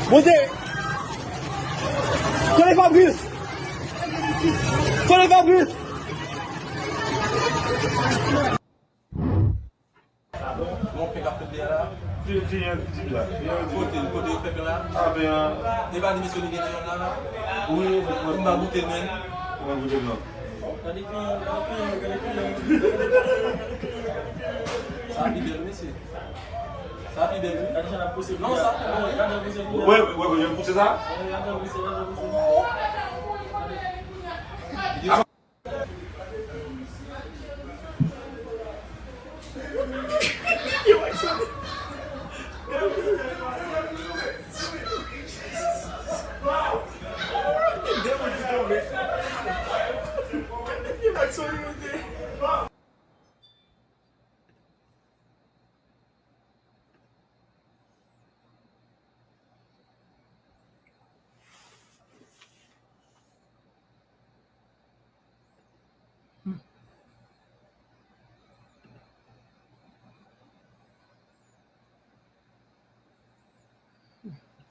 Você... Sono Fabrício! Sono Fabrício! Vamos pegar a fronteira. Dinheiro lá. Côté o fait là. Ah bien. Il va démissionner quelqu'un là. Oui, On va goûter même. on va goûter non. Ça a libéré, monsieur. Ça a libéré. Non, ça. Ouais, je vais pousser ça.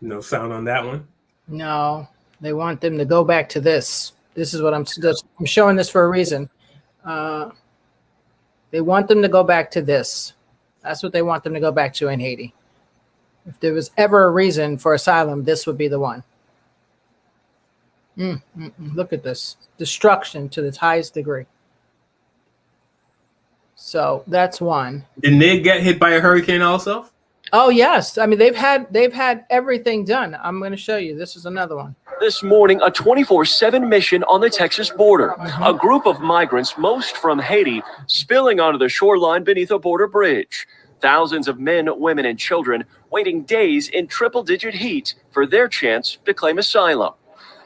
No sound on that one. No, they want them to go back to this. This is what I'm showing this for a reason. They want them to go back to this. That's what they want them to go back to in Haiti. If there was ever a reason for asylum, this would be the one. Look at this. Destruction to the highest degree. So that's one. Didn't they get hit by a hurricane also? Oh yes, I mean they've had everything done. I'm going to show you. This is another one. This morning, a 24/7 mission on the Texas border. A group of migrants, most from Haiti, spilling onto the shoreline beneath a border bridge. Thousands of men, women, and children waiting days in triple-digit heat for their chance to claim asylum.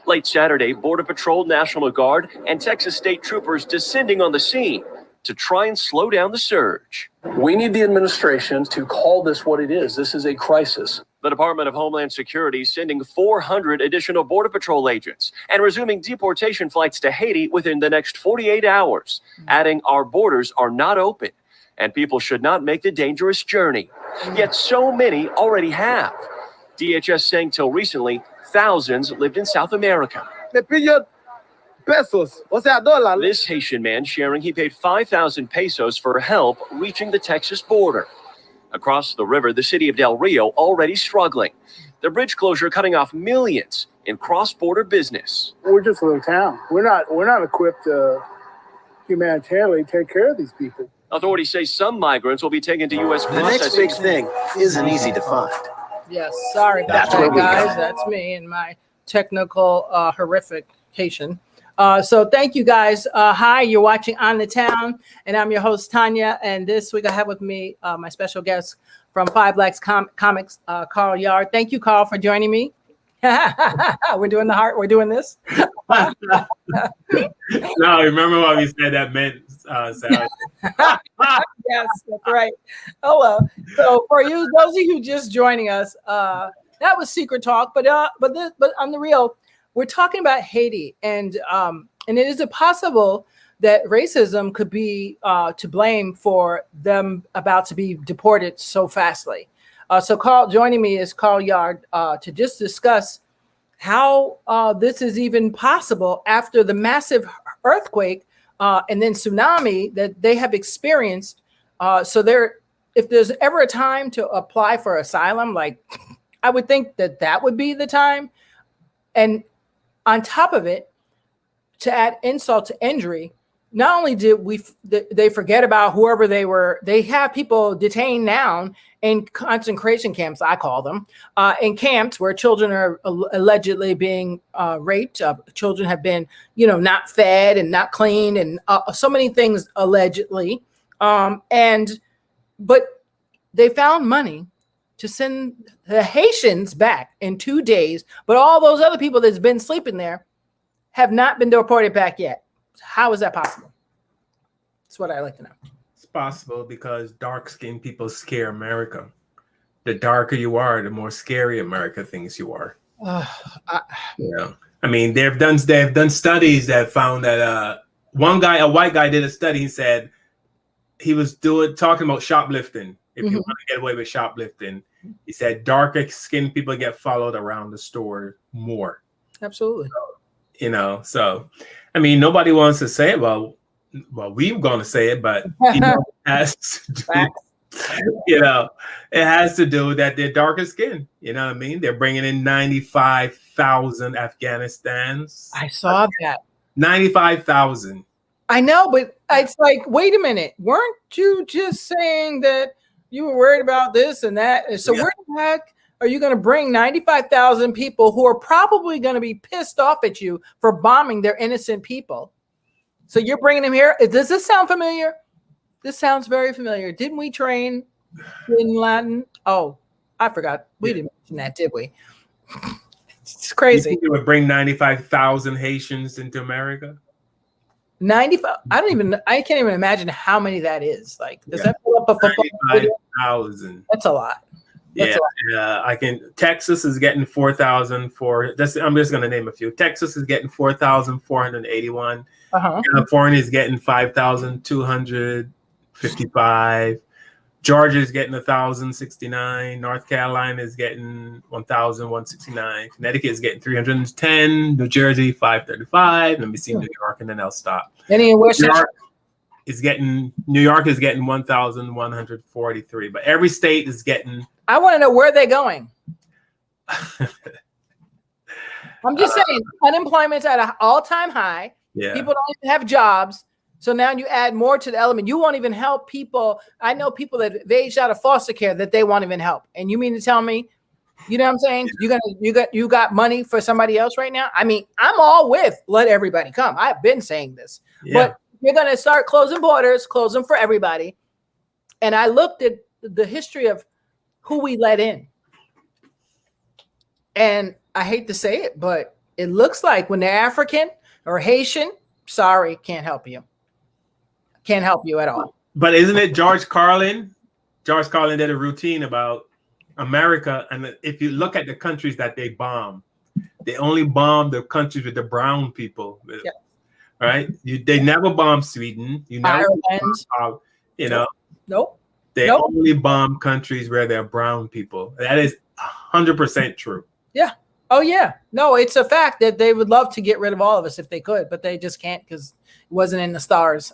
Late Saturday, Border Patrol, National Guard, and Texas state troopers descending on the scene to try and slow down the surge. We need the administration to call this what it is. This is a crisis. The Department of Homeland Security sending 400 additional Border Patrol agents and resuming deportation flights to Haiti within the next 48 hours, adding our borders are not open and people should not make the dangerous journey. Yet so many already have. DHS saying till recently, thousands lived in South America. Pesos. O sea, dólar. This Haitian man sharing he paid 5,000 pesos for help reaching the Texas border. Across the river, the city of Del Rio already struggling. The bridge closure cutting off millions in cross-border business. We're just a little town. We're not equipped to humanitarily take care of these people. Authorities say some migrants will be taken to U.S. The next big thing isn't easy to find. Yes, sorry about that, guys. That's me and my technical horrification. So thank you guys. Hi, you're watching On the Town, and I'm your host, Tanya. And this week I have with me my special guest from Five Blacks Comics, Carl Yard. Thank you, Carl, for joining me. We're doing the heart. We're doing this. No, remember what we said that meant, Sally? Yes, that's right. Hello. So for you, those of you just joining us, that was Secret Talk. But on the real, we're talking about Haiti, and is it possible that racism could be to blame for them about to be deported so fastly? So Carl, joining me is Carl Yard to just discuss how this is even possible after the massive earthquake and then tsunami that they have experienced. If there's ever a time to apply for asylum, like I would think that would be the time. And on top of it, to add insult to injury, not only did they forget about whoever they were, they have people detained now in concentration camps, I call them, in camps where children are allegedly being raped. Children have been, not fed and not cleaned, and so many things allegedly. But they found money to send the Haitians back in 2 days, but all those other people that's been sleeping there have not been deported back yet. How is that possible? That's what I'd like to know. It's possible because dark-skinned people scare America. The darker you are, the more scary America thinks you are. I mean, they've done studies that found that a white guy did a study. He said he was talking about shoplifting. If you want to get away with shoplifting, He said darker skinned people get followed around the store more. Absolutely. You know, so I mean, nobody wants to say it. Well, we're going to say it, but you know, it has to do, you know, it has to do with that they're darker skinned. You know what I mean? They're bringing in 95,000 Afghanistans. I saw that. 95,000. I know, but it's like, wait a minute. Weren't you just saying that you were worried about this and that? So where the heck are you going to bring 95,000 people who are probably going to be pissed off at you for bombing their innocent people? So you're bringing them here. Does this sound familiar? This sounds very familiar. Didn't we train in Latin? Oh, I forgot. We didn't mention that, did we? It's crazy. You think it would bring 95,000 Haitians into America? 95. I can't even imagine how many that is. Like, does that pull up a football? 95,000. That's a lot. Yeah, I can. Texas is getting 4,000 for. I'm just going to name a few. Texas is getting 4,481. California is getting 5,255. Georgia is getting 1,069. North Carolina is getting 1,169. Connecticut is getting 310. New Jersey 535. Let me see New York, and then I'll stop. Any in West New York is getting 1,143. But every state is getting. I want to know where they're going. I'm just saying, unemployment's at an all-time high. Yeah. People don't even have jobs. So now you add more to the element. You won't even help people. I know people that have aged out of foster care that they won't even help. And you mean to tell me, you know what I'm saying? You got money for somebody else right now? I mean, I'm all with let everybody come. I've been saying this. But you're going to start closing borders, close them for everybody. And I looked at the history of who we let in. And I hate to say it, but it looks like when they're African or Haitian, sorry, can't help you. Can't help you at all. But isn't it George Carlin? George Carlin did a routine about America. And if you look at the countries that they bomb, they only bomb the countries with the brown people. Yeah. Right? They never bomb Sweden. You never bomb, you know. Nope. They only bomb countries where they're brown people. That is 100% true. Yeah. Oh, yeah. No, it's a fact that they would love to get rid of all of us if they could, but they just can't because it wasn't in the stars.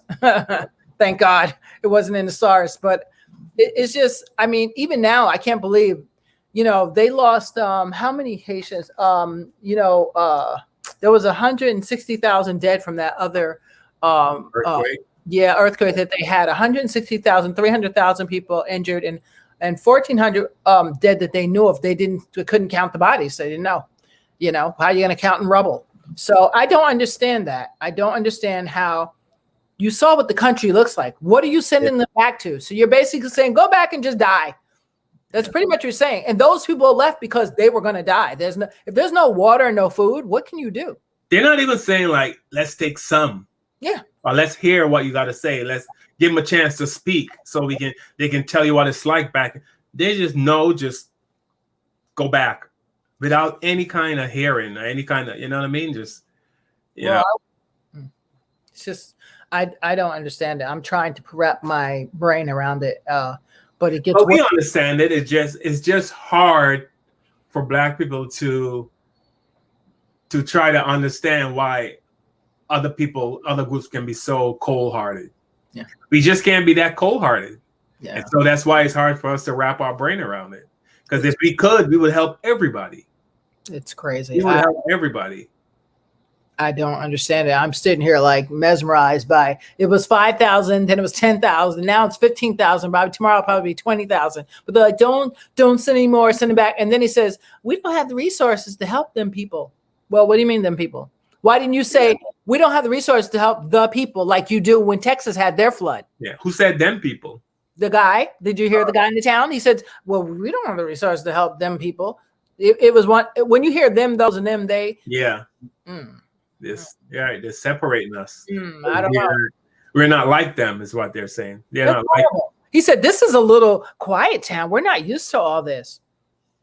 Thank God it wasn't in the stars. But it's just, I mean, even now, I can't believe, you know, they lost how many Haitians? There was 160,000 dead from that other earthquake. Earthquake that they had. 160,000, 300,000 people injured, and 1,400 dead that they knew of. They couldn't count the bodies. They didn't know. You know, how are you going to count in rubble? So I don't understand that. I don't understand how you saw what the country looks like. What are you sending them back to? So you're basically saying, go back and just die. That's pretty much what you're saying. And those people left because they were going to die. If there's no water and no food, what can you do? They're not even saying like, let's take some. Yeah. Or let's hear what you got to say. Let's give them a chance to speak so they can tell you what it's like back. They just go back without any kind of hearing or any kind of, you know what I mean? Just, you know. It's just, I don't understand it. I'm trying to wrap my brain around it. But it gets. But we understand it. It's just hard for Black people to try to understand why other groups can be so cold-hearted. Yeah, we just can't be that cold-hearted. Yeah, and so that's why it's hard for us to wrap our brain around it. Because if we could, we would help everybody. It's crazy. We would help everybody. I don't understand it. I'm sitting here like mesmerized by it was 5,000, then it was 10,000, now it's 15,000. Probably tomorrow it'll probably be 20,000. But they're like, don't send any more, send it back. And then he says, we don't have the resources to help them people. Well, what do you mean them people? Why didn't you say we don't have the resources to help the people like you do when Texas had their flood? Yeah, who said them people? The guy. Did you hear the guy in the town? He said, well, we don't have the resources to help them people. It was one when you hear them, those, and them, they. Yeah. They're separating us. I don't know. We're not like them, is what they're saying. They're not like them. He said, this is a little quiet town. We're not used to all this.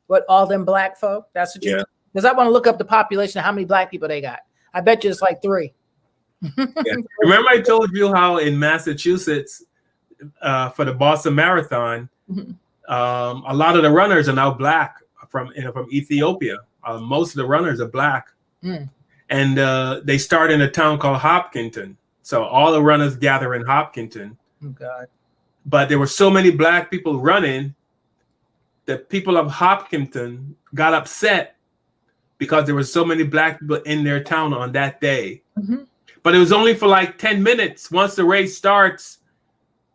What, all them Black folk? That's what you because I want to look up the population of how many Black people they got. I bet you it's like 3. Remember I told you how in Massachusetts for the Boston Marathon, A lot of the runners are now black from Ethiopia. Most of the runners are black, and they start in a town called Hopkinton. So all the runners gather in Hopkinton. Oh God! But there were so many black people running, the people of Hopkinton got upset because there were so many black people in their town on that day. But it was only for like 10 minutes. Once the race starts,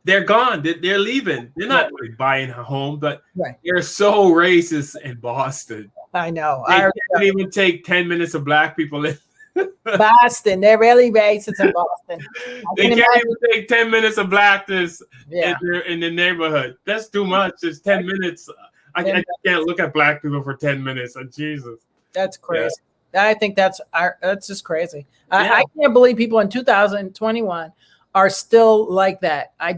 they're gone. They're leaving. They're not really buying a home, but they're so racist in Boston. I know. They can't even take 10 minutes of black people in Boston. They're really racist in Boston. They can't even take 10 minutes of blackness in the neighborhood. That's too much. It's 10 minutes. I can't look at black people for 10 minutes. Oh, Jesus. That's crazy. Yeah. I think that's just crazy. I can't believe people in 2021 are still like that. I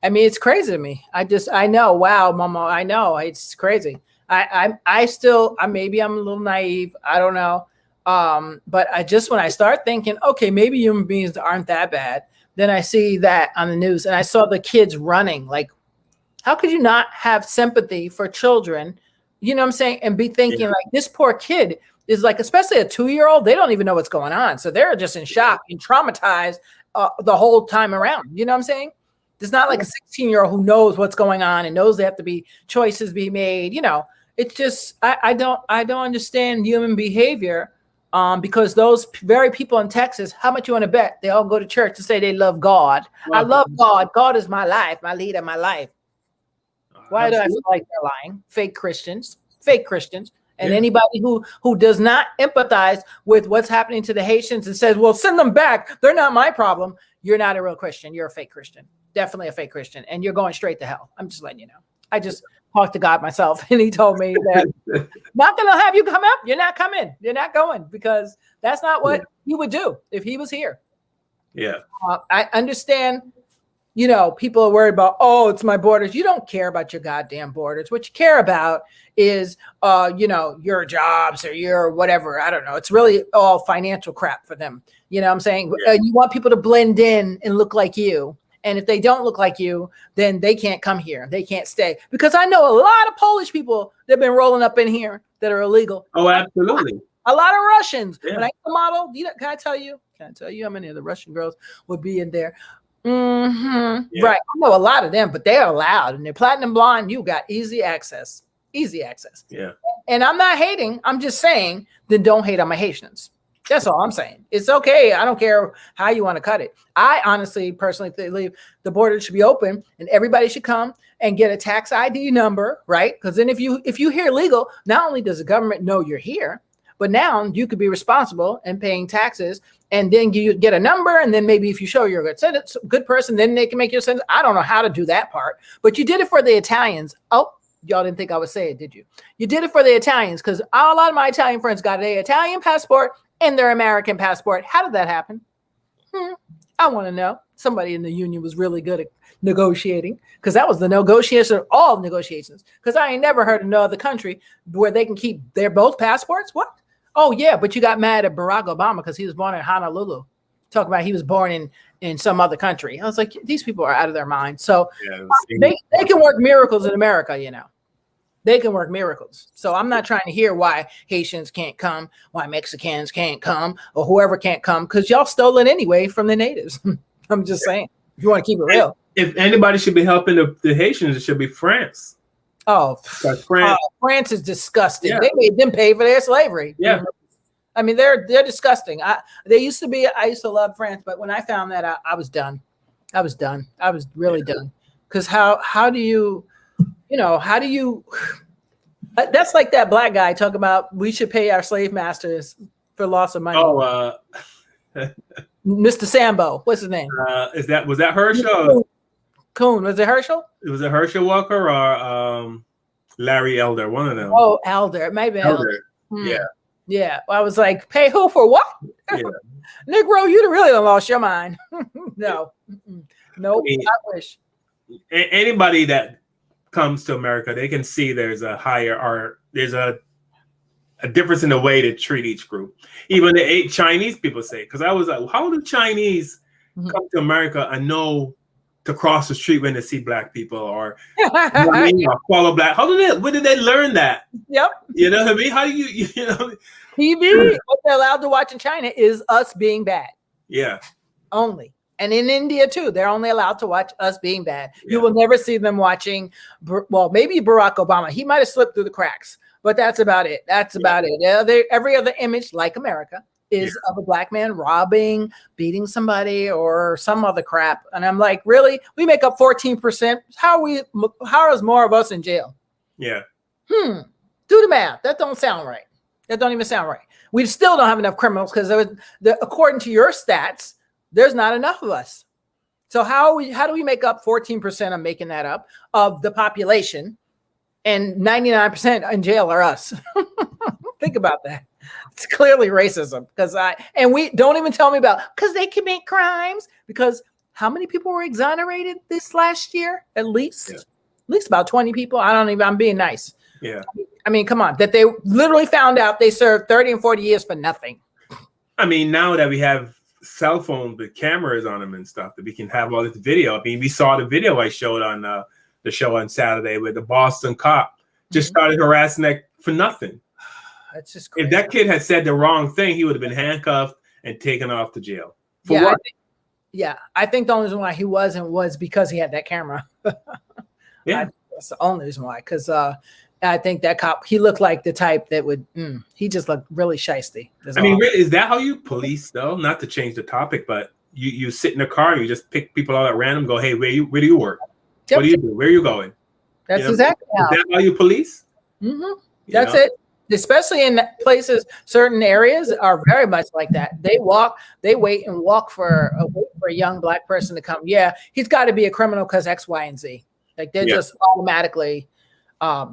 mean, it's crazy to me. I know. Wow, Mama, I know. It's crazy. I still, maybe I'm a little naive. I don't know. But when I start thinking, okay, maybe human beings aren't that bad, then I see that on the news and I saw the kids running. Like, how could you not have sympathy for children? You know what I'm saying? And be thinking like this poor kid is like, especially a 2-year-old, they don't even know what's going on. So they're just in shock and traumatized the whole time around. You know what I'm saying? It's not like a 16-year-old who knows what's going on and knows they have to be choices be made. You know, it's just, I don't understand human behavior. Because those very people in Texas, how much you want to bet they all go to church to say they love God? I love God. God is my life, my leader, my life. Why do I feel like they're lying? Fake Christians. And anybody who does not empathize with what's happening to the Haitians and says, well, send them back. They're not my problem. You're not a real Christian. You're a fake Christian. Definitely a fake Christian. And you're going straight to hell. I'm just letting you know. I just talked to God myself and he told me that not going to have you come up. You're not coming. You're not going because that's not what he would do if he was here. Yeah. I understand, you know, people are worried about, oh, it's my borders. You don't care about your goddamn borders. What you care about is, you know, your jobs or your whatever. I don't know. It's really all financial crap for them. You know what I'm saying? You want people to blend in and look like you. And if they don't look like you, then they can't come here. They can't stay. Because I know a lot of Polish people that have been rolling up in here that are illegal. Oh, absolutely. A lot of Russians. Yeah. When I model, can I tell you how many of the Russian girls would be in there? Right. I know a lot of them, but they're allowed. And they're platinum blonde. You got easy access. Yeah. And I'm not hating. I'm just saying, then don't hate on my Haitians. That's all I'm saying. It's okay. I don't care how you want to cut it. I honestly, personally believe the border should be open and everybody should come and get a tax ID number, right? Because then if you here legal, not only does the government know you're here, but now you could be responsible and paying taxes. And then you get a number. And then maybe if you show you're a good person, then they can make your sentence. I don't know how to do that part, but you did it for the Italians. Oh, y'all didn't think I would say it, did you? You did it for the Italians because a lot of my Italian friends got an Italian passport and their American passport. How did that happen? I want to know. Somebody in the union was really good at negotiating because that was the negotiation of all negotiations. Because I ain't never heard of no other country where they can keep their both passports. What? Oh, yeah, but you got mad at Barack Obama because he was born in Honolulu. Talk about he was born in some other country. I was like, these people are out of their mind. So they can work miracles in America, you know. They can work miracles. So I'm not trying to hear why Haitians can't come, why Mexicans can't come, or whoever can't come, because y'all stole it anyway from the natives. I'm just saying, if you want to keep it real. If anybody should be helping the Haitians, it should be France. Oh, France is disgusting. Yeah. They made them pay for their slavery. Yeah. I mean, they're disgusting. I used to love France, but when I found that out, I was done. I was really done. Because how do you, how do you, that's like that black guy talking about we should pay our slave masters for loss of money. Oh, Mr. Sambo, what's his name? Was that Herschel? Kuhn, was it Herschel? Was it Herschel Walker or Larry Elder? One of them. Oh, Elder. It might be Elder. Yeah. Yeah. Well, I was like, pay who for what? Yeah. Negro, you really done lost your mind. No. Nope. I wish. Anybody that comes to America, they can see there's a difference in the way to treat each group. Even the Chinese people say, because I was like, how do Chinese come to America and know to cross the street when they see black people or, or follow black. Where did they learn that? Yep. You know what I mean? How do you know? TV, what they're allowed to watch in China is us being bad. Yeah. Only. And in India too, they're only allowed to watch us being bad. Yeah. You will never see them watching, well, maybe Barack Obama. He might have slipped through the cracks, but that's about it. That's about it. Every other image, like America, is of a black man robbing, beating somebody, or some other crap. And I'm like, really? We make up 14%. How is more of us in jail? Yeah. Do the math. That don't sound right. That don't even sound right. We still don't have enough criminals because according to your stats, there's not enough of us. So how do we make up 14%? I'm making that up of the population, and 99% in jail are us. Think about that. It's clearly racism and we don't even tell me about because they commit crimes. Because how many people were exonerated this last year? At least about 20 people. I'm being nice. Yeah. I mean, come on, that they literally found out they served 30 and 40 years for nothing. I mean, now that we have cell phones with cameras on them and stuff, that we can have all this video. I mean, we saw the video I showed on the show on Saturday where the Boston cop just started harassing that for nothing. That's just crazy. If that kid had said the wrong thing, he would have been handcuffed and taken off to jail. For what? I think the only reason why he wasn't was because he had that camera. Yeah. That's the only reason why. Because I think that cop, he looked like the type that would, he just looked really shiesty. I mean, is that how you police, though? Not to change the topic, but you sit in a car, you just pick people out at random, go, hey, where do you work? Yep. What do you do? Where are you going? That's exactly how. Is that how you police? Mm-hmm. That's it. Especially in places, certain areas are very much like that. They wait and walk for a young black person to come. Yeah, he's got to be a criminal because X, Y, and Z. Like they just automatically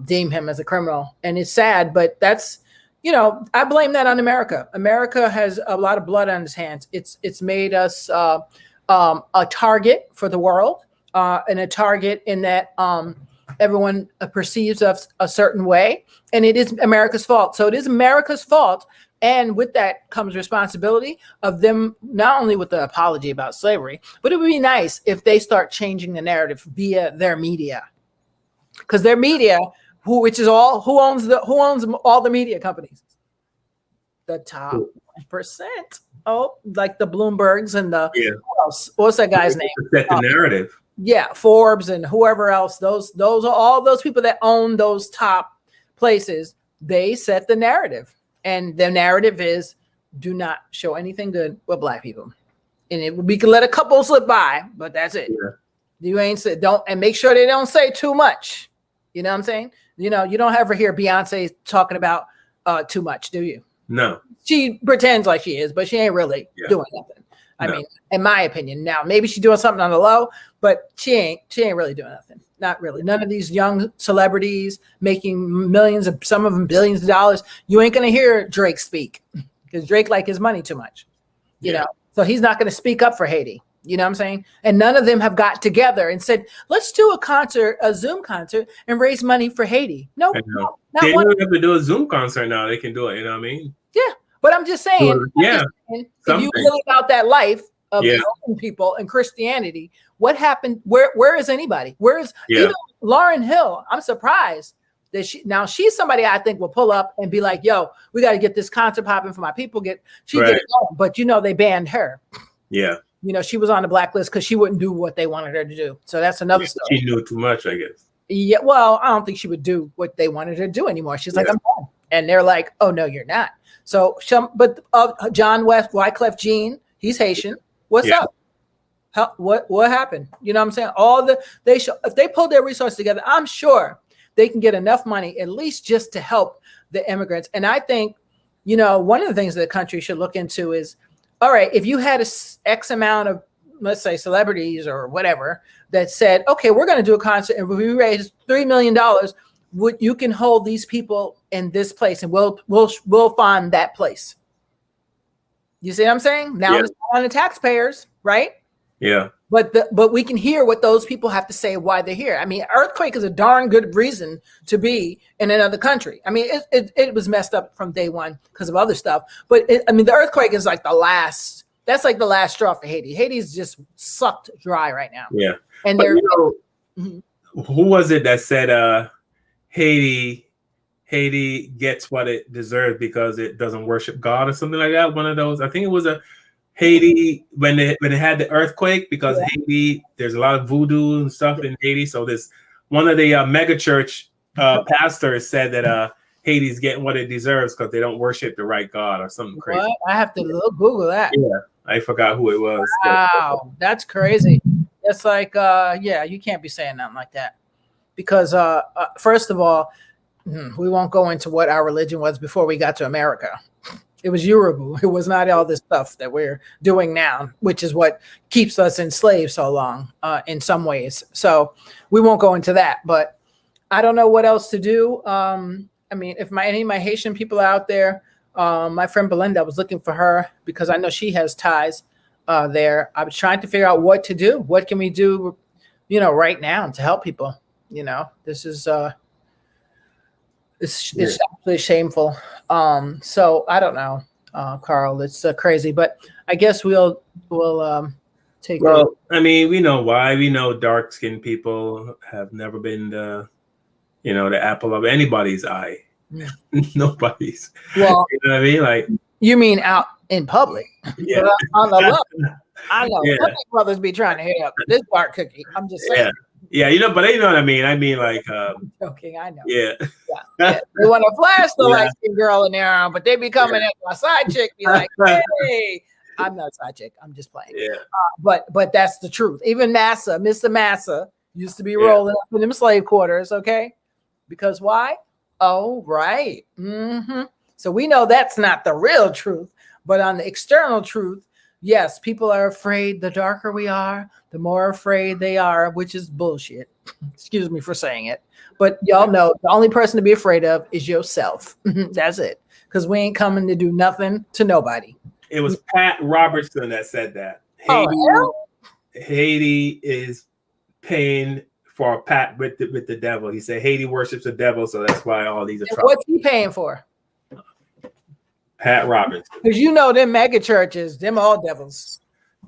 deem him as a criminal. And it's sad, but that's, I blame that on America. America has a lot of blood on its hands. It's made us a target for the world and a target in that everyone perceives us a certain way, and it is America's fault. So it is America's fault. And with that comes responsibility of them, not only with the apology about slavery, but it would be nice if they start changing the narrative via their media. Because their media, who owns all the media companies? The top 1%. Oh, like the Bloombergs and what's that guy's name? Set the narrative. Yeah, Forbes and whoever else. Those are all those people that own those top places. They set the narrative, and the narrative is do not show anything good with black people. And we can let a couple slip by, but that's it. Yeah. You and make sure they don't say too much. You know what I'm saying? You don't ever hear Beyonce talking about too much, do you? No. She pretends like she is, but she ain't really doing nothing. I mean, in my opinion, now maybe she's doing something on the low, but she ain't really doing nothing. Not really. None of these young celebrities making millions of, some of them billions of dollars. You ain't going to hear Drake speak because Drake like his money too much, you know? So he's not going to speak up for Haiti. You know what I'm saying? And none of them have got together and said, let's do a Zoom concert and raise money for Haiti. No, they don't have to do a Zoom concert now. They can do it. You know what I mean? Yeah. But I'm just saying, if you really about that life of helping people and Christianity, what happened? Where is anybody? Where is even Lauryn Hill? I'm surprised that she's somebody I think will pull up and be like, yo, we got to get this concert popping for my people. Get it going. But they banned her. Yeah. She was on the blacklist because she wouldn't do what they wanted her to do. So that's another story. She knew too much, I guess. Yeah. Well, I don't think she would do what they wanted her to do anymore. She's like, I'm done. And they're like, oh no, you're not. So, but John West, Wyclef Jean, he's Haitian. What's up? What happened? You know what I'm saying? If they pull their resources together, I'm sure they can get enough money, at least just to help the immigrants. And I think, one of the things that the country should look into is, all right, if you had X amount of, let's say, celebrities or whatever that said, okay, we're going to do a concert and we raise $3 million, you can hold these people in this place and we'll fund that place. You see what I'm saying? Now it's on the taxpayers, right? Yeah. But we can hear what those people have to say why they're here. I mean, earthquake is a darn good reason to be in another country. I mean, it was messed up from day one because of other stuff. But the earthquake is like the last that's like the last straw for Haiti. Haiti's just sucked dry right now. Yeah. And But, they're who was it that said Haiti gets what it deserves because it doesn't worship God or something like that? One of those. I think it was a Haiti when it had the earthquake, because Haiti, there's a lot of voodoo and stuff in Haiti. So this one of the mega church pastors said that Haiti's getting what it deserves because they don't worship the right God or something crazy. What? I have to Google that. Yeah, I forgot who it was. Wow, that's crazy. It's like, yeah, you can't be saying nothing like that because, first of all, we won't go into what our religion was before we got to America. It was Yoruba. It was not all this stuff that we're doing now, which is what keeps us enslaved so long in some ways. So we won't go into that, but I don't know what else to do. I mean, if any of my Haitian people out there, my friend Belinda, I was looking for her because I know she has ties there. I was trying to figure out what to do. What can we do, right now to help people? This is it's absolutely shameful. So I don't know, Carl. It's crazy, but I guess we'll take. Well, I mean, we know why. We know dark-skinned people have never been the apple of anybody's eye. Nobody's. Well, you know what I mean? Like, you mean out in public? Yeah. But on the level, I know. Yeah. Brothers be trying to hit up this dark cookie. I'm just saying. Yeah, but you know what I mean. I mean, like, Joking, I know. Yeah. Yeah. They want to flash the light-skinned girl in there, but they be coming at my side chick, be like, "Hey, I'm not a side chick. I'm just playing." Yeah. But that's the truth. Even Mr. Massa used to be rolling up in them slave quarters. Okay, because why? Oh, right. So we know that's not the real truth, but on the external truth, yes, people are afraid. The darker we are, the more afraid they are, which is bullshit. Excuse me for saying it. But y'all know the only person to be afraid of is yourself. That's it. Because we ain't coming to do nothing to nobody. It was Pat Robertson that said that. Haiti is paying for a pact with the devil. He said Haiti worships the devil, so that's why all these atrocities. What's he paying for? Pat Robertson. Because them mega churches, them all devils.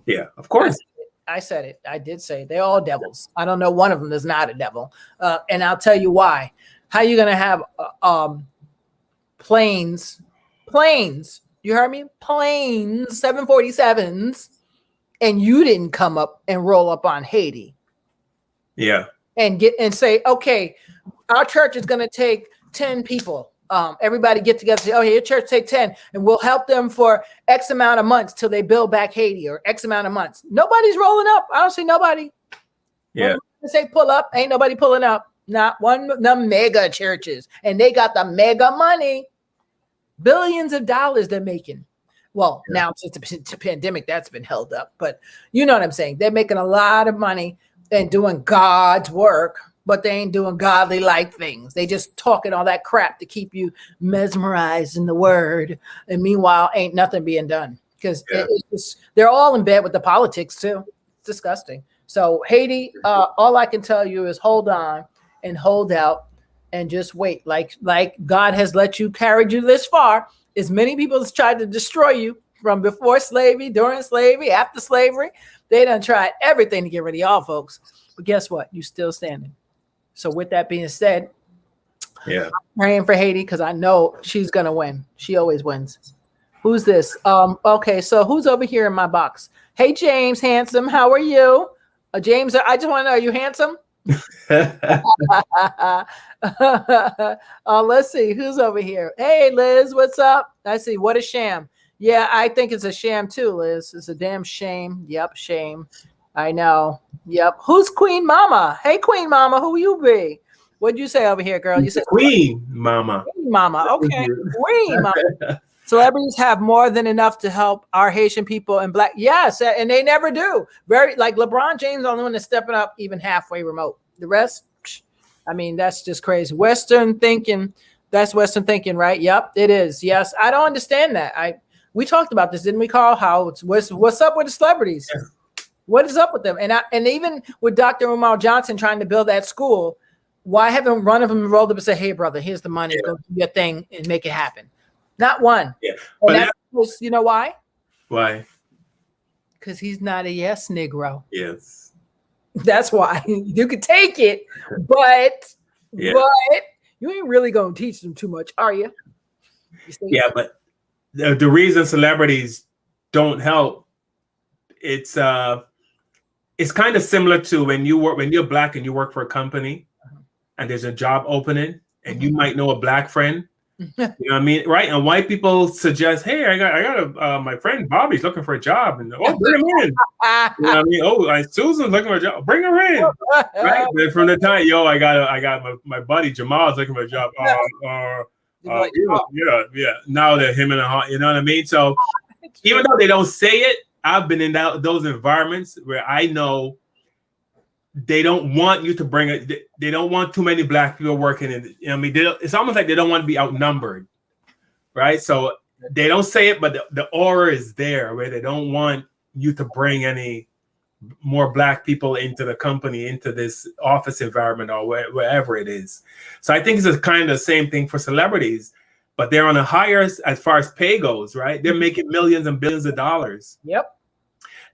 Yeah, of course. I said it. I did say they're all devils. I don't know one of them is not a devil. And I'll tell you why. How you going to have planes, you heard me? Planes, 747s, and you didn't come up and roll up on Haiti. Yeah. And say, okay, our church is going to take 10 people. Everybody get together and say, oh, your church take 10 and we'll help them for X amount of months till they build back Haiti or X amount of months. Nobody's rolling up. I don't see nobody. Yeah. When say pull up, ain't nobody pulling up. Not one of the mega churches. And they got the mega money. Billions of dollars they're making. Well, now since the pandemic, that's been held up. But you know what I'm saying? They're making a lot of money and doing God's work. But they ain't doing godly like things. They just talking all that crap to keep you mesmerized in the word. And meanwhile, ain't nothing being done because they're all in bed with the politics too. It's disgusting. So Haiti, all I can tell you is hold on and hold out and just wait. Like God has let you carry you this far. As many people has tried to destroy you from before slavery, during slavery, after slavery. They done tried everything to get rid of y'all folks. But guess what? You still standing. So with that being said, I'm praying for Haiti because I know she's gonna win. She always wins. Who's this? Okay, so who's over here in my box? Hey, James, handsome. How are you? James, I just want to know, are you handsome? Let's see who's over here. Hey, Liz, what's up? I see. What a sham. Yeah, I think it's a sham too, Liz. It's a damn shame. Yep, shame. I know. Yep. Who's Queen Mama? Hey, Queen Mama, who you be? What'd you say over here, girl? You said Queen Mama. Queen Mama. Okay. Queen Mama. Celebrities have more than enough to help our Haitian people and Black. Yes, and they never do. Very like LeBron James, the only one that's stepping up even halfway remote. The rest, I mean, that's just crazy. Western thinking. That's Western thinking, right? Yep, it is. Yes, I don't understand that. We talked about this, didn't we, Carl? How what's up with the celebrities? Yeah. What is up with them? And even with Dr. Umar Johnson trying to build that school, why haven't one of them rolled up and said, "Hey, brother, here's the money. Go do your thing and make it happen"? Not one. Yeah. And that's, you know why? Why? Because he's not a yes Negro. Yes. That's why you could take it, but Yeah. but you ain't really gonna teach them too much, are you? Yeah, but the reason celebrities don't help, it's kind of similar to when you're black and you work for a company and there's a job opening and you might know a black friend. You know what I mean, right? And white people suggest, "Hey, I got my friend Bobby's looking for a job, and bring him in." You know what I mean? Oh, Susan's looking for a job, bring her in. Right? But from the time, I got my buddy Jamal's looking for a job. Yeah. Now they're him and a, you know what I mean? So even though they don't say it, I've been in those environments where I know they don't want you to bring it. They don't want too many black people working in. You know what I mean, it's almost like they don't want to be outnumbered, right? So they don't say it, but the aura is there where they don't want you to bring any more black people into the company, into this office environment or wherever it is. So I think it's kind of the same thing for celebrities, but they're on a higher as far as pay goes, right? They're making millions and billions of dollars. Yep.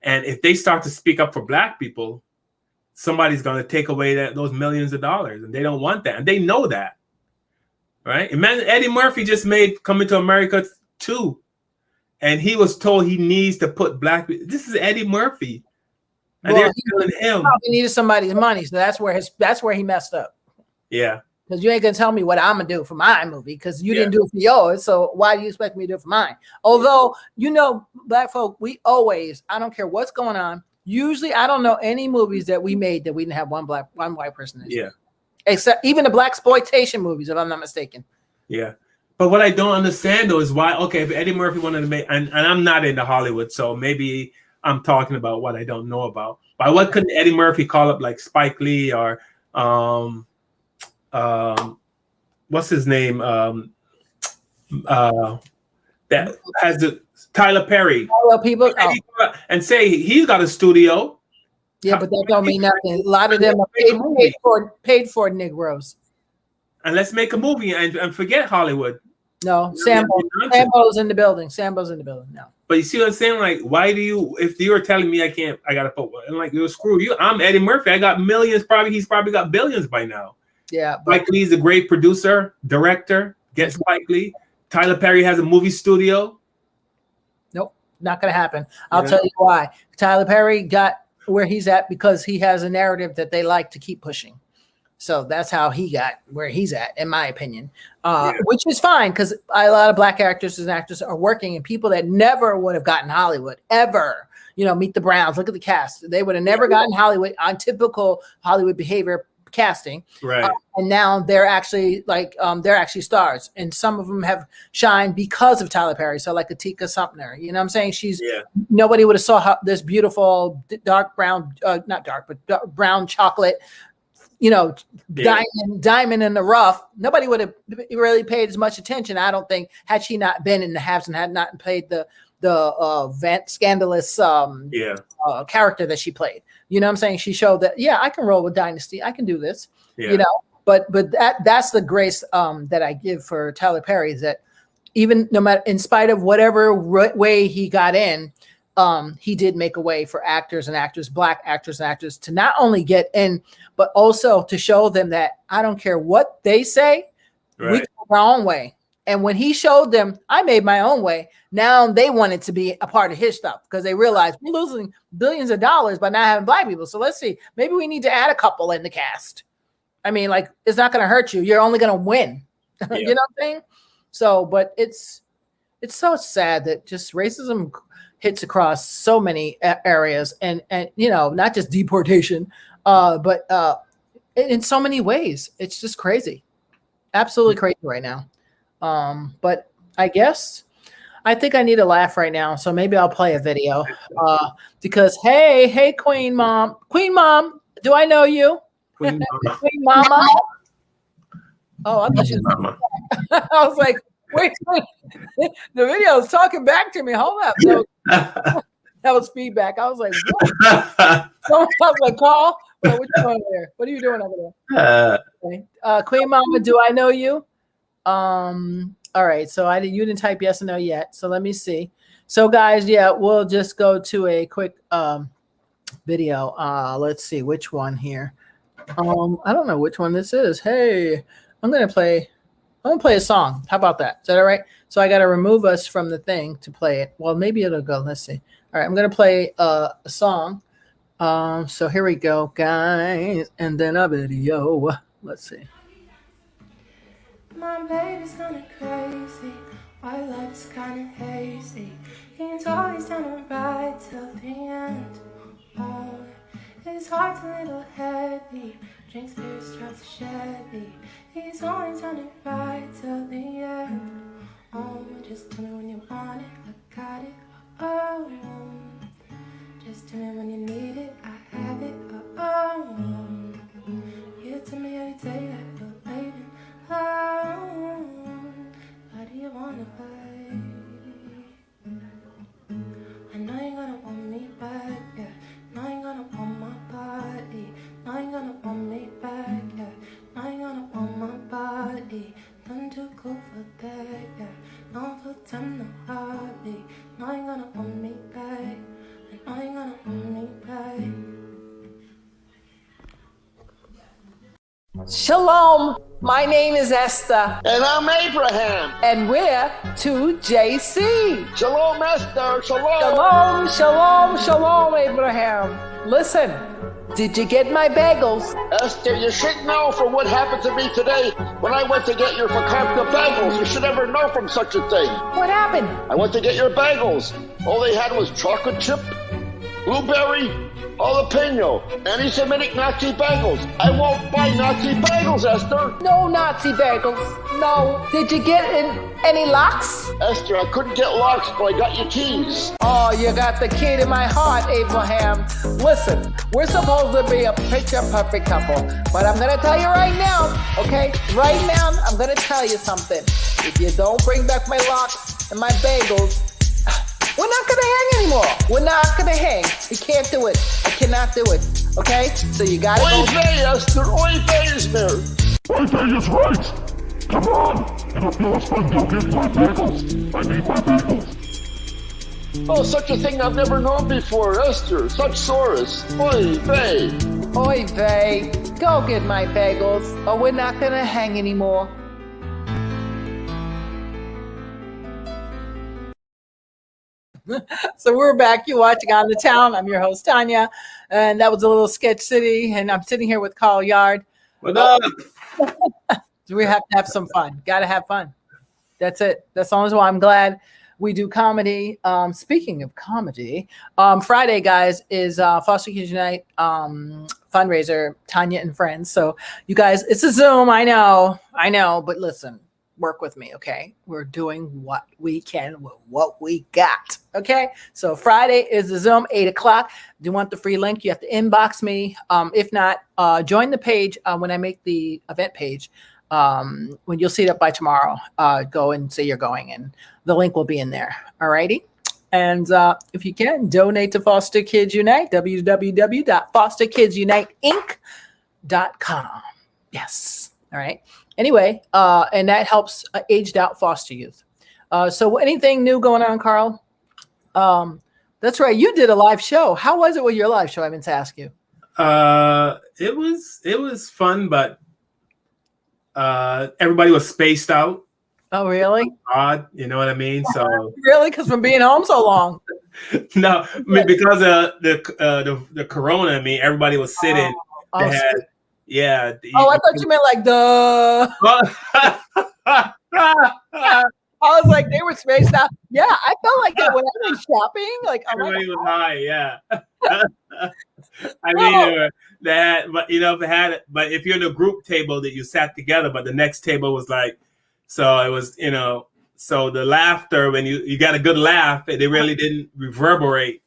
And if they start to speak up for black people, somebody's going to take away those millions of dollars, and they don't want that, and they know that, right? Imagine Eddie Murphy just made Coming to America 2, and he was told he needs to put black people. This is Eddie Murphy, and they're killing him. He needed somebody's money, so that's where he messed up. Yeah, because you ain't gonna tell me what I'm gonna do for my movie because you didn't do it for yours. So why do you expect me to do it for mine? Although black folk, we always, I don't care what's going on. Usually, I don't know any movies that we made that we didn't have one white person in. Yeah. Except even the black exploitation movies, if I'm not mistaken. Yeah. But what I don't understand though is why, okay, if Eddie Murphy wanted to make, and I'm not into Hollywood, so maybe I'm talking about what I don't know about. But what couldn't Eddie Murphy call up like Spike Lee or what's his name? That has the Tyler Perry. People and say he's got a studio. Yeah, but that don't mean nothing. A lot of them are paid for Negroes. And let's make a movie and forget Hollywood. No, Sambo's in the building. Sambo's in the building. No. But you see what I'm saying? Like, why do you? If you were telling me I gotta put one. I'm like, screw you. I'm Eddie Murphy. I got millions. He's probably got billions by now. Yeah. Spike Lee's a great producer, director. Get Spike Lee. Tyler Perry has a movie studio. Nope, not gonna happen. I'll tell you why. Tyler Perry got where he's at because he has a narrative that they like to keep pushing. So that's how he got where he's at, in my opinion, which is fine because a lot of black actors and actors are working and people that never would have gotten Hollywood ever. Meet the Browns. Look at the cast. They would have never gotten Hollywood on typical Hollywood behavior casting. Right. And now they're actually they're actually stars. And some of them have shined because of Tyler Perry. So like Atika Sumpner, you know what I'm saying? Nobody would have saw this beautiful dark brown, not dark, but brown chocolate, diamond in the rough. Nobody would have really paid as much attention, I don't think, had she not been in the Habs and had not played the scandalous character that she played. You know what I'm saying? She showed that, I can roll with Dynasty. I can do this, but that's the grace that I give for Tyler Perry is that even no matter, in spite of whatever way he got in, he did make a way for actors and actors, black actors and actors to not only get in, but also to show them that I don't care what they say, we can go our own way. And when he showed them, I made my own way. Now they wanted to be a part of his stuff because they realized we're losing billions of dollars by not having black people. So let's see, maybe we need to add a couple in the cast. I mean, like, it's not going to hurt you. You're only going to win. You know what I'm saying? So, but it's so sad that just racism hits across so many areas and not just deportation, but in so many ways. It's just crazy. Absolutely crazy right now. But I think I need a laugh right now. So maybe I'll play a video because, hey, Queen Mom, do I know you? Queen Mama. Oh, I thought she was Mama. I was like, wait, the video is talking back to me. Hold up. That was feedback. I was like, what? So I was like, Carl, what you doing over there? What are you doing over there? Okay. Queen Mama, do I know you? All right. So you didn't type yes or no yet. So let me see. So guys, yeah, we'll just go to a quick video. Let's see which one here. I don't know which one this is. Hey, I'm gonna play a song. How about that? Is that all right? So I gotta remove us from the thing to play it. Well, maybe it'll go. Let's see. All right, I'm gonna play a song. So here we go, guys, and then a video. Let's see. My baby's kinda crazy. My life's kinda hazy. He's always down to ride till the end. Oh, his heart's a little heavy. Drinks beer, drives a Chevy. He's always down to ride till the end. Oh, just tell me when you want it, I got it. Oh, just tell me when you need it, I have it. Oh, you tell me every day that you're waiting. Oh, why do you wanna fight? I know you're gonna want me back, yeah. Know you're gonna want my body. Know you're gonna want me back, yeah. Know you're gonna want my body. Nothing too cool for that, yeah. No full time, no hobby. Know you're gonna want me back. I know you're gonna want me back. Shalom, my name is Esther. And I'm Abraham. And we're 2JC. Shalom, Esther. Shalom. Shalom, shalom, shalom, Abraham. Listen, did you get my bagels? Esther, you should know from what happened to me today when I went to get your Fakakta bagels. You should never know from such a thing. What happened? I went to get your bagels. All they had was chocolate chip, blueberry, jalapeno, anti-Semitic Nazi bagels. I won't buy Nazi bagels, Esther. No Nazi bagels. No. Did you get any locks? Esther, I couldn't get locks, but I got your keys. Oh, you got the key to my heart, Abraham. Listen, we're supposed to be a picture-perfect couple, but I'm going to tell you right now, okay? Right now, I'm going to tell you something. If you don't bring back my locks and my bagels, we're not going to hang anymore. We're not going to hang. We can't do it. I cannot do it. Okay? So you got to go. Oy vey, Esther. Oy vey is there. Oy vey is right. Come on. It'll feel us fun. Go get my bagels. I need my bagels. Oh, such a thing I've never known before, Esther. Such Saurus. Oy vey. Oy vey. Go get my bagels, or we're not going to hang anymore. So we're back. You're watching On the Town. I'm your host, Tanya. And that was a little sketch city. And I'm sitting here with Carl Yard. What up? So we have to have some fun. Got to have fun. That's it. That's all. So I'm glad we do comedy. Speaking of comedy, Friday, guys, is Foster Kids Unite fundraiser, Tanya and Friends. So you guys, it's a Zoom. I know. But listen. Work with me, okay? We're doing what we can with what we got, okay? So Friday is the Zoom, 8 o'clock. Do you want the free link? You have to inbox me. If not, join the page when I make the event page. When you'll see it up by tomorrow, go and say you're going, and the link will be in there, all righty? And if you can, donate to Foster Kids Unite, www.fosterkidsuniteinc.com. Yes, all right? Anyway, and that helps aged out foster youth. So anything new going on, Carl? That's right. You did a live show. How was it with your live show? I meant to ask you. It was fun, but everybody was spaced out. Oh, really? Odd, you know what I mean? So really, because from being home so long. No, I mean, because of the corona. I mean, everybody was sitting. They had. Yeah. Oh, I thought you meant like I was like, they were spaced out. Yeah, I felt like that when I went shopping. Like everybody was high. Yeah. I mean, they had, but you know, but if you're in a group table that you sat together, but the next table was like, so it was, you know, so the laughter when you got a good laugh, it really didn't reverberate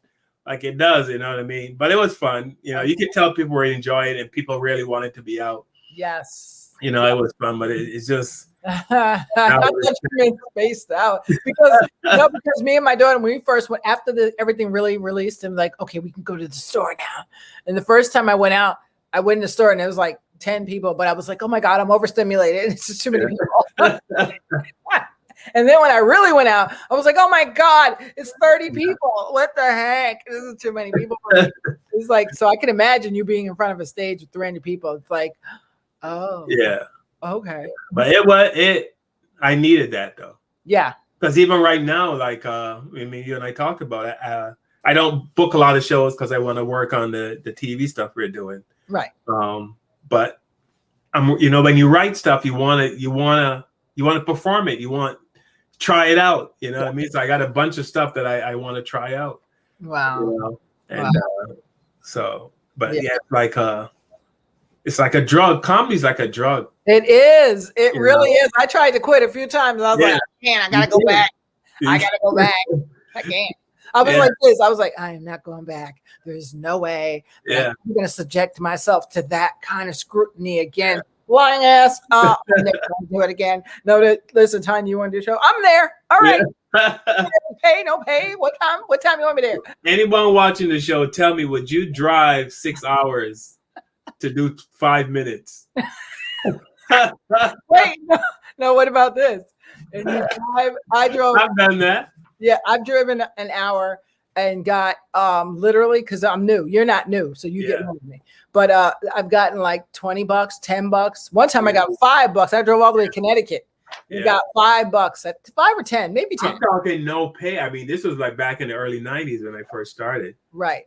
like it does, you know what I mean? But it was fun. You know, you could tell people were enjoying it and people really wanted to be out. Yes. You know, it was fun, but it's just. I thought you meant spaced out because me and my daughter, when we first went after everything really released, and like, okay, we can go to the store now. And the first time I went out, I went in the store and it was like 10 people, but I was like, oh my God, I'm overstimulated. It's just too many people. And then when I really went out, I was like, oh my God, it's 30 people. What the heck? This is too many people for me. It's like, so I can imagine you being in front of a stage with 300 people. It's like, oh. Yeah. Okay. But I needed that though. Yeah. Because even right now, like I mean, you and I talked about it. I don't book a lot of shows because I want to work on the TV stuff we're doing. Right. But when you write stuff, you want to perform it. You want to try it out. You know what I mean? So I got a bunch of stuff that I want to try out. Wow. And it's like a drug. Comedy's like a drug. It is. It really is. I tried to quit a few times. I was like, man, I gotta go back. I gotta go back. I can't. I was like this. I was like, I am not going back. There's no way. I'm going to subject myself to that kind of scrutiny again. Lying ass. I'm never going to do it again. No, listen, Tanya, you want to do a show? I'm there. All right. Pay, no pay. What time? What time you want me there? Anyone watching the show, tell me, would you drive 6 hours to do 5 minutes? Wait, no. What about this? And you drive. I drove. I've done that. Yeah, I've driven an hour and got literally, because I'm new. You're not new, so you get more than me. But I've gotten like $20, $10. One time I got $5. I drove all the way to Connecticut. You got $5 at 5 or 10, maybe 10. I'm talking no pay. I mean, this was like back in the early 90s when I first started. Right.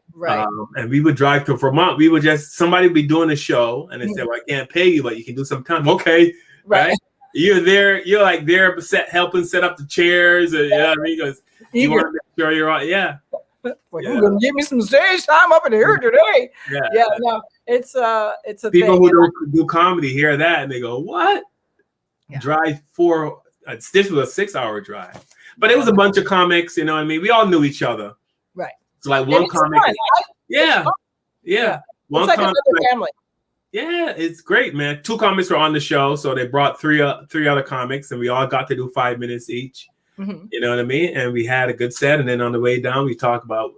And we would drive to Vermont. We would somebody would be doing a show and they said, well, I can't pay you, but you can do some time. Okay. Right. You're there. You're like there, helping set up the chairs. You know what I mean? Because you want to make sure you're on. Yeah. Well, you're gonna give me some stage time up in here today. Yeah. No, it's a people thing. who don't do comedy hear that and they go, "What? Drive 4? This was a 6-hour drive." But it was a bunch of comics. You know what I mean? We all knew each other. Right. It's like one comic. Fun, right? Yeah. One it's like another family. Yeah, it's great, man. 2 comics were on the show, so they brought three other comics, and we all got to do 5 minutes each. Mm-hmm. You know what I mean? And we had a good set, and then on the way down, we talked about,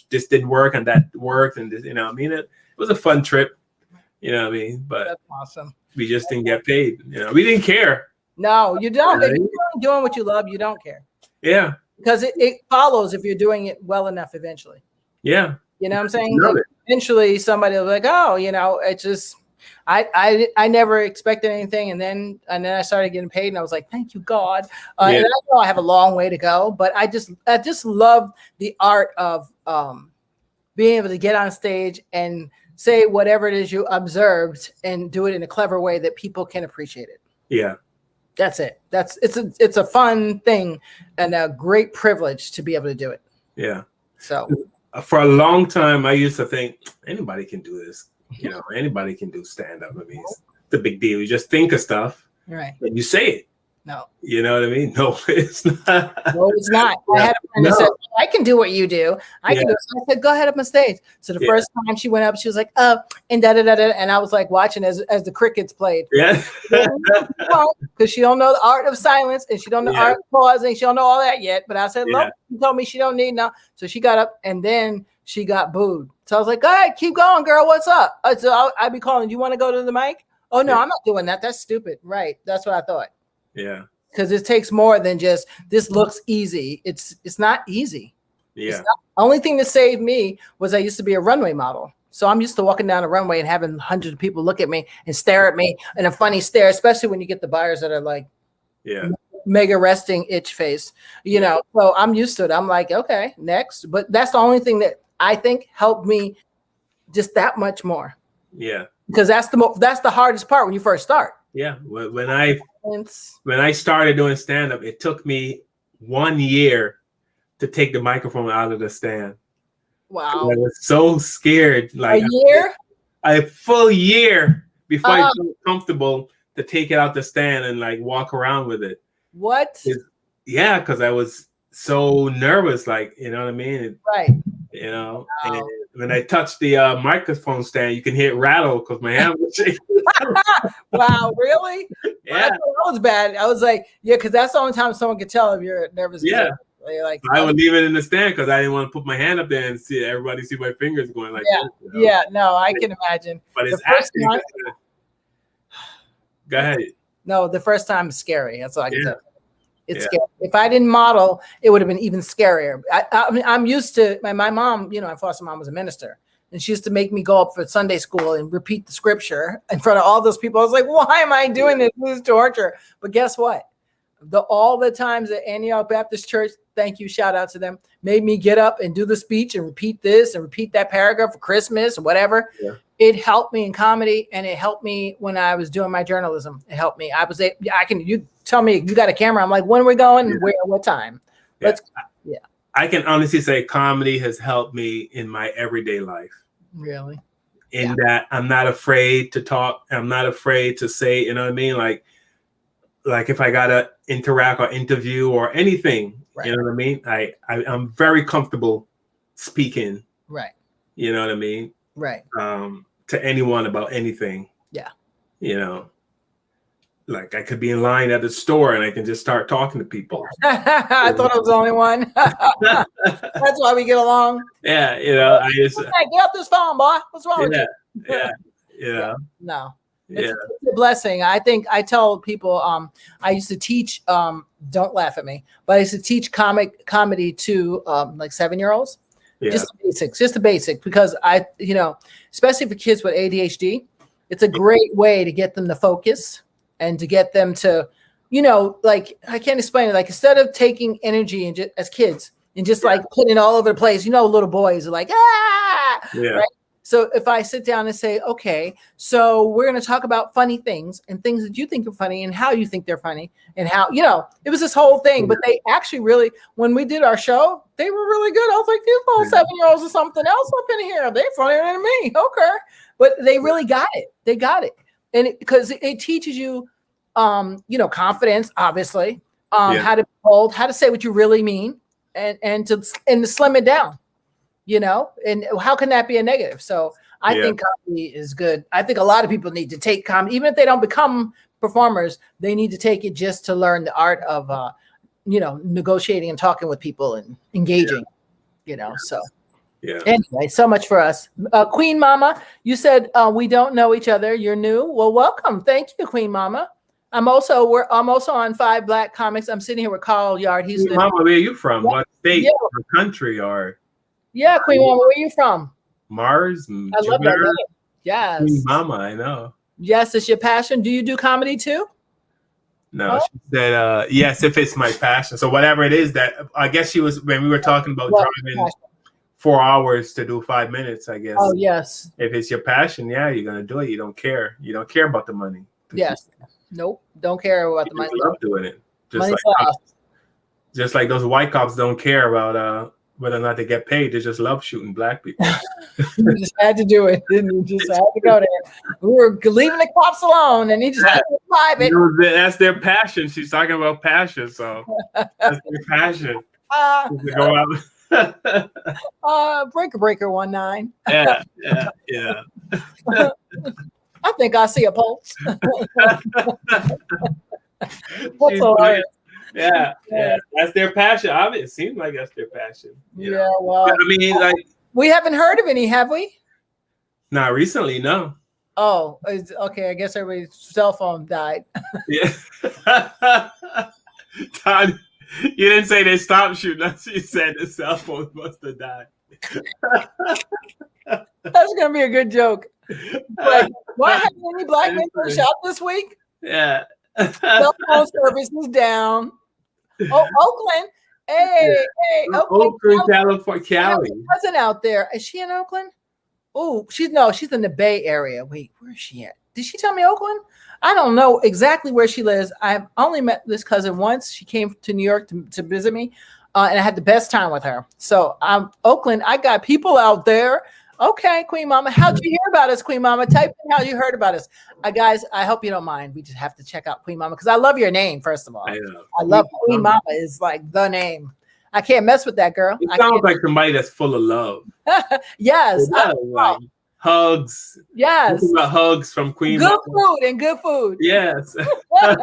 this didn't work, and that worked, and this, you know what I mean? It was a fun trip. You know what I mean? But that's awesome. We just didn't get paid. You know, we didn't care. No, you don't. If you're doing what you love, you don't care. Yeah. Because it follows if you're doing it well enough eventually. Yeah. You know what I'm saying? Eventually somebody will be like, oh, it's just I never expected anything, and then I started getting paid, and I was like, thank you, God. And I know I have a long way to go, but I just love the art of being able to get on stage and say whatever it is you observed and do it in a clever way that people can appreciate it. Yeah. That's it. It's a fun thing and a great privilege to be able to do it. Yeah. So for a long time, I used to think anybody can do this. You know, anybody can do stand up. I mean, it's the big deal. You just think of stuff, right? And you say it. No. You know what I mean? No, it's not. No, it's not. I had a friend that said, I can do what you do. I can do it. So I said, go ahead up on stage. So the first time she went up, she was like, and da-da-da-da. And I was like watching as the crickets played. Yeah. Because she don't know the art of silence, and she don't know art of pausing. She don't know all that yet. But I said, look, she told me she don't need now. So she got up, and then she got booed. So I was like, go ahead, keep going, girl. What's up? So I'd be calling, you want to go to the mic? Oh, no, I'm not doing that. That's stupid. Right. That's what I thought. Yeah. Because it takes more than just this looks easy. It's not easy. Yeah. Only thing that saved me was I used to be a runway model. So I'm used to walking down a runway and having hundreds of people look at me and stare at me in a funny stare, especially when you get the buyers that are like mega resting itch face, you know. So I'm used to it. I'm like, okay, next. But that's the only thing that I think helped me just that much more. Yeah. Because that's the hardest part when you first start. Yeah. When I started doing stand-up, it took me 1 year to take the microphone out of the stand. Wow. I was so scared. Like a year? A full year before I felt comfortable to take it out the stand and like walk around with it. What? Yeah, because I was so nervous, like, you know what I mean? Right. You know, and when I touched the microphone stand, you can hear it rattle because my hand was shaking. Wow, really? Yeah. That was bad. I was like, because that's the only time someone can tell if you're nervous. Yeah. Like, I would leave it in the stand because I didn't want to put my hand up there and see everybody see my fingers going like this, you know? Yeah, no, I can imagine. But it's actually go ahead. No, the first time is scary. That's all I can tell. It's scary. If I didn't model, it would have been even scarier. I'm used to my mom, you know, my foster mom was a minister, and she used to make me go up for Sunday school and repeat the scripture in front of all those people. I was like, why am I doing this? This is torture. But guess what? All the times at Antioch Baptist Church, thank you, shout out to them, made me get up and do the speech and repeat this and repeat that paragraph for Christmas or whatever. Yeah. It helped me in comedy, and it helped me when I was doing my journalism. It helped me. You tell me you got a camera. I'm like, when are we going? Where? What time? I can honestly say comedy has helped me in my everyday life. Really? In that I'm not afraid to talk. I'm not afraid to say, you know what I mean? Like if I gotta interact or interview or anything, you know what I mean? I'm very comfortable speaking. Right. You know what I mean? Right. To anyone about anything. Yeah. You know, like I could be in line at the store and I can just start talking to people. I thought I was the only one. That's why we get along. Yeah, you know, I just hey, get off this phone, boy. What's wrong with you? Yeah, yeah. No. It's a blessing. I think I tell people, I used to teach, don't laugh at me, but I used to teach comedy to like 7-year-olds. Yeah. Just the basics, because you know, especially for kids with ADHD, it's a great way to get them to focus and to get them to, you know, like, I can't explain it. Like, instead of taking energy and as kids and just like putting it all over the place, you know, little boys are like, right? So if I sit down and say, okay, so we're going to talk about funny things and things that you think are funny and how you think they're funny and how, you know, it was this whole thing. But they actually really, when we did our show, they were really good. I was like, these little 7-year-olds or something else up in here. They're funnier than me. Okay. But they really got it. They got it. And because it teaches you, you know, confidence, obviously, how to be bold, how to say what you really mean and to slim it down. You know, and how can that be a negative? So I think comedy is good. I think a lot of people need to take comedy, even if they don't become performers, they need to take it just to learn the art of, you know, negotiating and talking with people and engaging, you know, so. Yeah. Anyway, so much for us. Queen Mama, you said we don't know each other. You're new. Well, welcome. Thank you, Queen Mama. I'm also on 5 Black Comics. I'm sitting here with Carl Yard. He's Queen Mama, where are you from? What state or country or? Yeah, Queen Mama, where are you from? Mars. I love that name. Yes. Queen Mama, I know. Yes, it's your passion. Do you do comedy too? No, she said, yes, if it's my passion. So whatever it is that, I guess she was, when we were talking about driving 4 hours to do 5 minutes, I guess. Oh, yes. If it's your passion, yeah, you're going to do it. You don't care. You don't care about the money. Yes. Nope. Don't care about the money. I love doing it. Just like those white cops don't care about whether or not they get paid. They just love shooting black people. You just had to do it, didn't you? Just had to go there. We were leaving the cops alone, and he just had to drive it. That's their passion. She's talking about passion, so that's their passion. Go out. Breaker 19. Yeah. I think I see a pulse. That's hilarious. Yeah, that's their passion. It seems like that's their passion. You know? Well, I mean, like, we haven't heard of any, have we? Not recently, no. Oh, okay. I guess everybody's cell phone died. Yeah. Todd, you didn't say they stopped shooting us. You said the cell phone must have died. That's gonna be a good joke. Like, why haven't any black men been shot this week? Yeah. Cell phone service is down. Oh, Oakland. Hey, Oakland, California. Cali. Cousin out there. Is she in Oakland? Oh, she's in the Bay Area. Wait, where is she at? Did she tell me Oakland? I don't know exactly where she lives. I've only met this cousin once. She came to New York to visit me, and I had the best time with her. So Oakland, I got people out there. Okay, Queen Mama. How'd you hear about us, Queen Mama? Type in how you heard about us. Guys, I hope you don't mind. We just have to check out Queen Mama because I love your name, first of all. I love Queen Mama is like the name. I can't mess with that girl. It sounds like somebody that's full of love. Yes. Like hugs. Yes. About hugs from Queen Mama. Good food. Yes. Yes.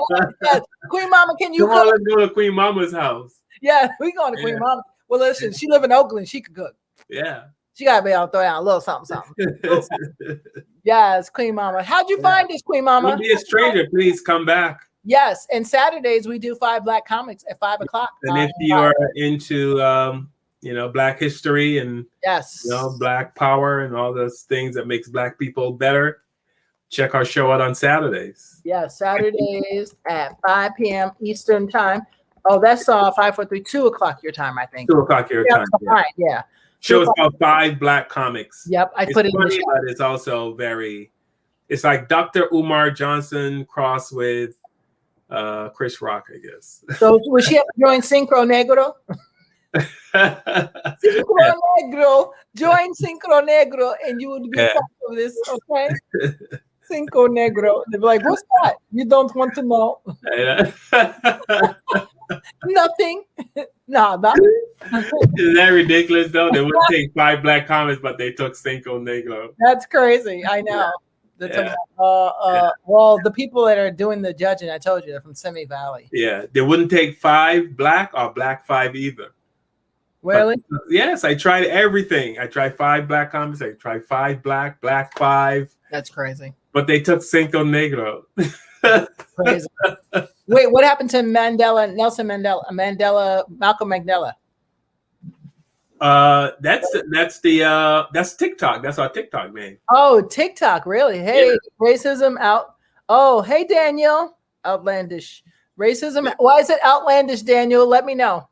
Queen Mama, can you cook? Let's go to Queen Mama's house. Yeah, we going to Queen Mama. Well, listen, she live in Oakland. She could cook. Yeah. She got to be able to throw down a little something. Yes, Queen Mama. How'd you find this, Queen Mama? Don't be a stranger. Please come back. Yes, and Saturdays we do 5 Black comics at 5 o'clock. And if you are into, Black history and yes, Black power and all those things that makes Black people better, check our show out on Saturdays. Yeah, Saturdays at 5 p.m. Eastern time. Oh, that's 543, 2 o'clock your time, I think. 2 o'clock your time. Yeah. Show us about 5 Black comics. Yep, I put it in the show. But it's also it's like Dr. Umar Johnson crossed with Chris Rock, I guess. So will she have to join Synchro Negro? Synchro Negro, join Synchro Negro, and you would be part of this, okay? Synchro Negro. They'd be like, what's that? You don't want to know. Nothing. Nada. Isn't that ridiculous, though? They wouldn't take 5 Black comics, but they took Cinco Negro. That's crazy. I know. Well, the people that are doing the judging, I told you, they're from Simi Valley. Yeah, they wouldn't take 5 Black or Black 5 either. Really? But, yes, I tried everything. I tried 5 Black comics. I tried 5 Black, Black 5. That's crazy. But they took Cinco Negro. Crazy. Wait, what happened to Nelson Mandela, Malcolm Mandela? That's TikTok. That's our TikTok name. Oh, TikTok, really? Hey, racism out. Oh, hey, Daniel. Outlandish. Racism. Why is it outlandish, Daniel? Let me know.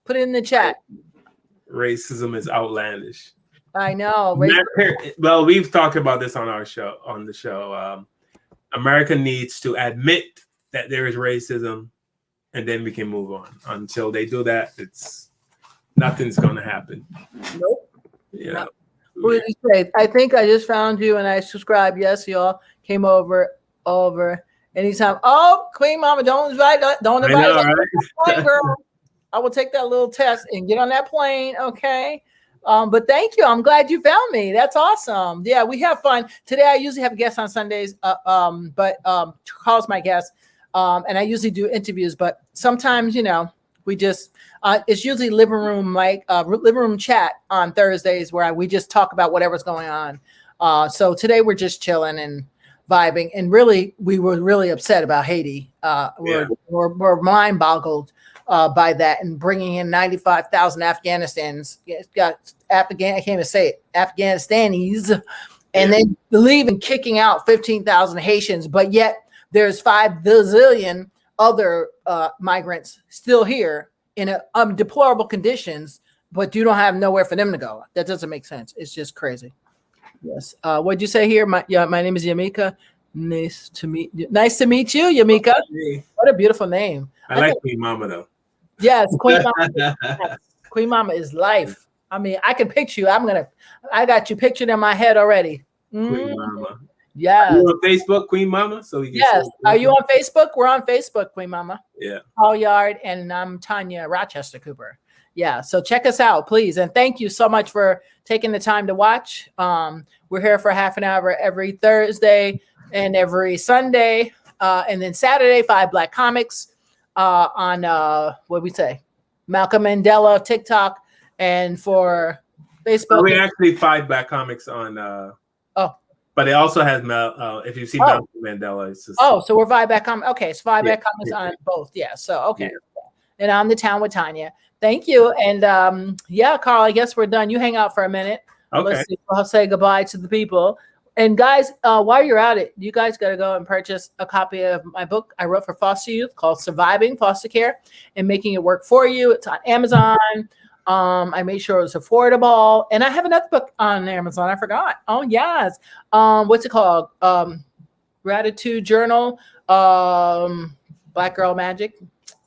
Put it in the chat. Racism is outlandish. I know. Well, we've talked about this on the show. America needs to admit that there is racism, and then we can move on. Until they do that, nothing's going to happen. Nope. Yeah. No. What did you say? I think I just found you and I subscribed. Yes, y'all came over anytime. Oh, Queen Mama, don't invite. Right? Girl. I will take that little test and get on that plane. Okay. But thank you. I'm glad you found me. That's awesome. Yeah, we have fun. Today I usually have guests on Sundays, but Carl's my guest. And I usually do interviews, but sometimes, we just it's usually living room chat on Thursdays where we just talk about whatever's going on. So today we're just chilling and vibing, and really we were really upset about Haiti. We're mind boggled by that, and bringing in 95,000 Afghanistans. I can't even say it, Afghanistanis, and then leaving, kicking out 15,000 Haitians, but yet there's 5 bazillion other migrants still here in deplorable conditions, but you don't have nowhere for them to go. That doesn't make sense. It's just crazy. Yes. What'd you say here? My name is Yamika. Nice to meet you. Nice to meet you, Yamika. Hey. What a beautiful name. I like Queen Mama though. Yes, Queen Mama. Queen Mama is life. I mean, I can picture you. I got you pictured in my head already. Queen Mama. Yeah. You on Facebook, Queen Mama? So we can. Yes. Are you on Facebook? We're on Facebook, Queen Mama. Yeah. Paul Yard, and I'm Tanya Rochester Cooper. Yeah. So check us out, please, and thank you so much for taking the time to watch. We're here for half an hour every Thursday and every Sunday, and then Saturday 5 Black comics on what we say, Malcolm Mandela TikTok, and for Facebook. We actually 5 Black comics on. But it also has if you see Malcolm Mandela, it's just, so we're 5 Black comics. Okay, so 5 Black comics on both. Yeah. So okay. Yeah. And I'm the town with Tanya. Thank you. And Carl, I guess we're done. You hang out for a minute. Okay. I'll say goodbye to the people. And guys, while you're at it, you guys got to go and purchase a copy of my book I wrote for foster youth called Surviving Foster Care and Making It Work for You. It's on Amazon. I made sure it was affordable. And I have another book on Amazon. I forgot. Oh, yes. What's it called? Gratitude Journal. Black Girl Magic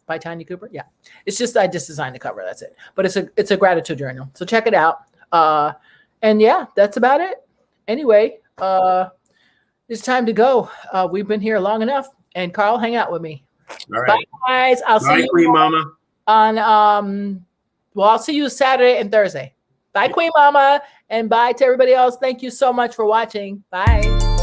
by Tanya Cooper. Yeah. It's just, I just designed the cover. That's it. But it's a gratitude journal. So check it out. And yeah, that's about it. Anyway, it's time to go. We've been here long enough. And Carl, hang out with me. All right. Bye, guys. I'll see you Queen Mama. On I'll see you Saturday and Thursday. Bye, Queen Mama, and bye to everybody else. Thank you so much for watching. Bye.